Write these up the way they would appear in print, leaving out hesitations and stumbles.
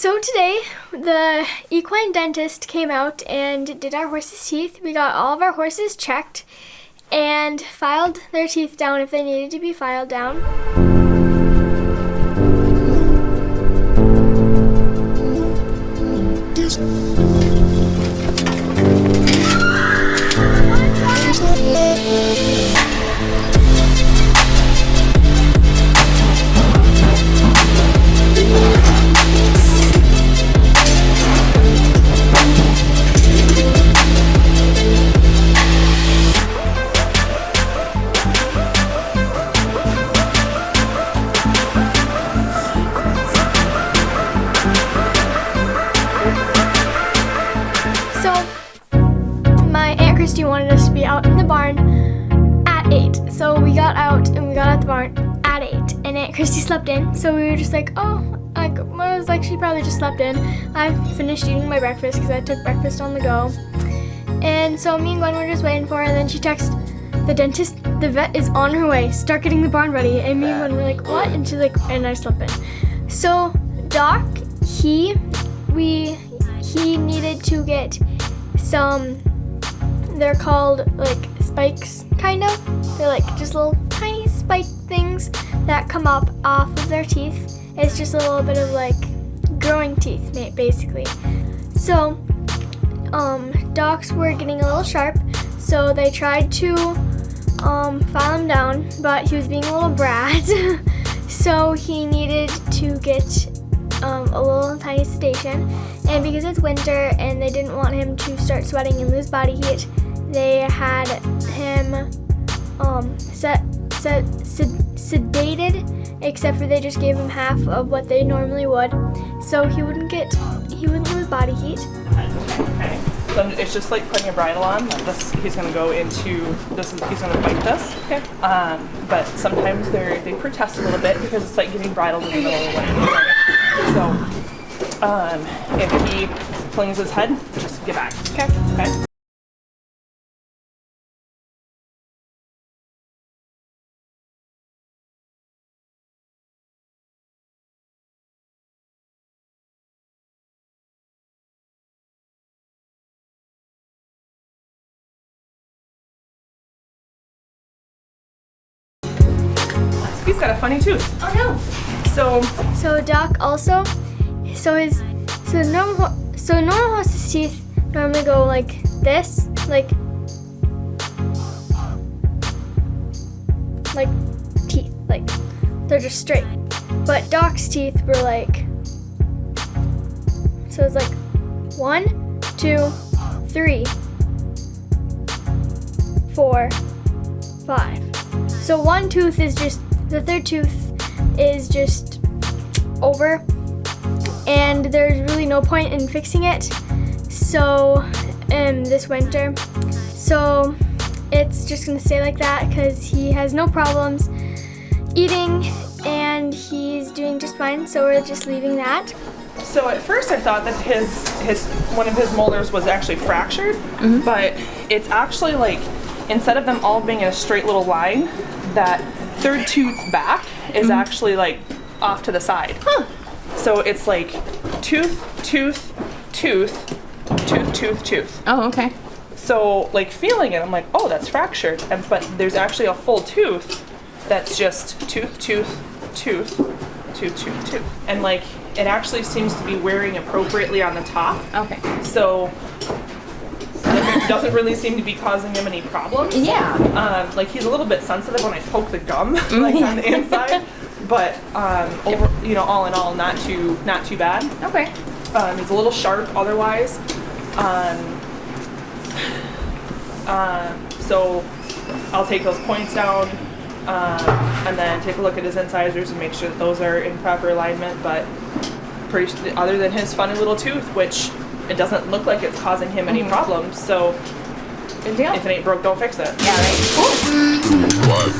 So today, the equine dentist came out and did our horse's teeth. We got all of our horses checked and filed their teeth down if they needed to be filed down. Christy wanted us to be out in the barn at 8. So we got out and we got out the barn at 8. And Aunt Christy slept in. So we were just like, I was like, she probably just slept in. I finished eating my breakfast because I took breakfast on the go. And so me and Gwen were just waiting for her. And then she texted the dentist, the vet is on her way. Start getting the barn ready. And me and Gwen were like, what? And she's like, and I slept in. So Doc, he needed to get some, they're called like spikes, kind of. They're like just little tiny spike things that come up off of their teeth. It's just a little bit of like growing teeth, basically. So docs were getting a little sharp, so they tried to file him down, but he was being a little brat. So he needed to get a little tiny sedation. And because it's winter and they didn't want him to start sweating and lose body heat, they had him sedated, except for they just gave him half of what they normally would, so he wouldn't lose body heat. Okay. So it's just like putting a bridle on. He's going to go into this. He's going to bite this. Okay. But sometimes they protest a little bit because it's like getting bridled in the middle of the way. So if he flings his head, just get back. Okay. Okay. He's got a funny tooth. Oh no! So Doc also, normal horse's teeth normally go like this, like teeth, like they're just straight. But Doc's teeth were like, so it's like 1, 2, 3, 4, 5. So one tooth is just, the third tooth is just over, and there's really no point in fixing it. So this winter, so it's just gonna stay like that because he has no problems eating and he's doing just fine. So we're just leaving that. So at first I thought that one of his molars was actually fractured, but it's actually like, instead of them all being in a straight little line, that third tooth back is actually like off to the side. Huh. So it's like tooth, tooth, tooth, tooth, tooth, tooth. Oh, okay. So like feeling it, I'm like, oh, that's fractured. But there's actually a full tooth that's just tooth, tooth, tooth, tooth, tooth, tooth. And like it actually seems to be wearing appropriately on the top. Okay. So it doesn't really seem to be causing him any problems. Yeah. Like he's a little bit sensitive when I poke the gum, like on the inside. But all in all, not too bad. Okay. He's a little sharp otherwise. So I'll take those points down and then take a look at his incisors and make sure that those are in proper alignment. But other than his funny little tooth, which it doesn't look like it's causing him any problems, so if it ain't broke, don't fix it. Yeah, right. Cool.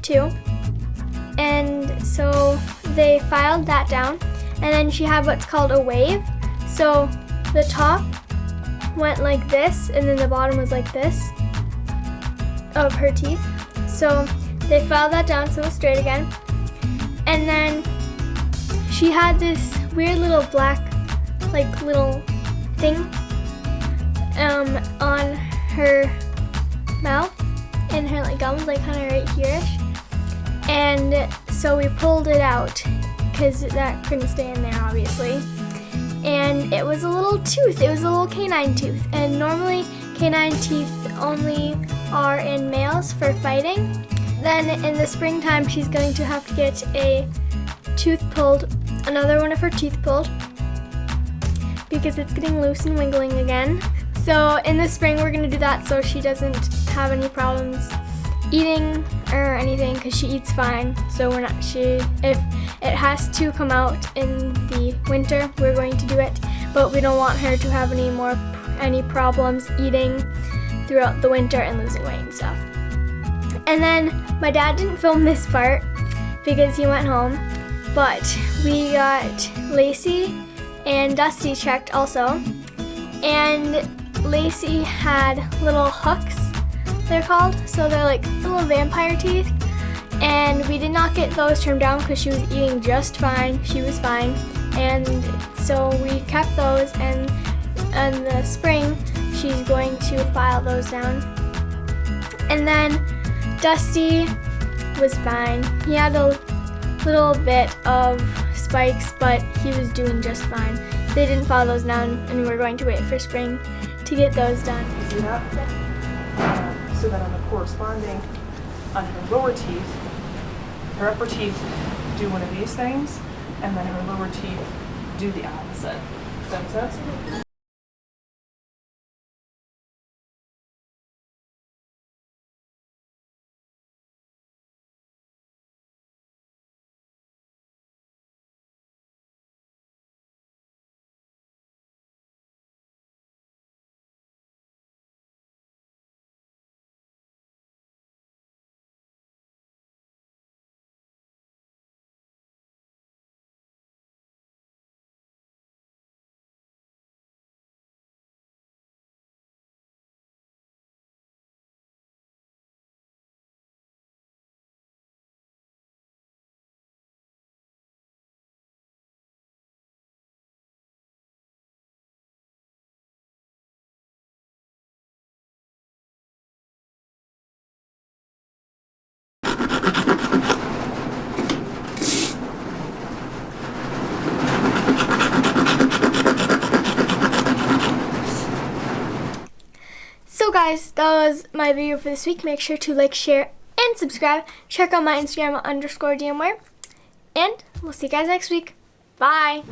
too. And so they filed that down. And then she had what's called a wave. So the top went like this, and then the bottom was like this of her teeth. So they filed that down so it was straight again. And then she had this weird little black, like little thing on her mouth and her like gums, like kind of right here-ish. And so we pulled it out because that couldn't stay in there, obviously. And it was a little tooth. It was a little canine tooth. And normally canine teeth only are in males for fighting. Then in the springtime, she's going to have to get a tooth pulled, another one of her teeth pulled, because it's getting loose and wiggling again. So in the spring, we're gonna do that so she doesn't have any problems eating or anything, because she eats fine. So if it has to come out in the winter, we're going to do it, but we don't want her to have any problems eating throughout the winter and losing weight and stuff. And then my dad didn't film this part because he went home, but we got Lacey and Dusty checked also. And Lacey had little hooks, they're called, so they're like little vampire teeth, and we did not get those trimmed down because she was eating just fine. She was fine, and so we kept those, and in the spring she's going to file those down. And then Dusty was fine. He had a little bit of spikes, but he was doing just fine. They didn't file those down, and we're going to wait for spring to get those done. See that? So then on the corresponding, on her lower teeth, her upper teeth do one of these things, and then her lower teeth do the opposite. Does that make sense? So guys, that was my video for this week. Make sure to like, share, and subscribe. Check out my Instagram _DMware. And we'll see you guys next week. Bye!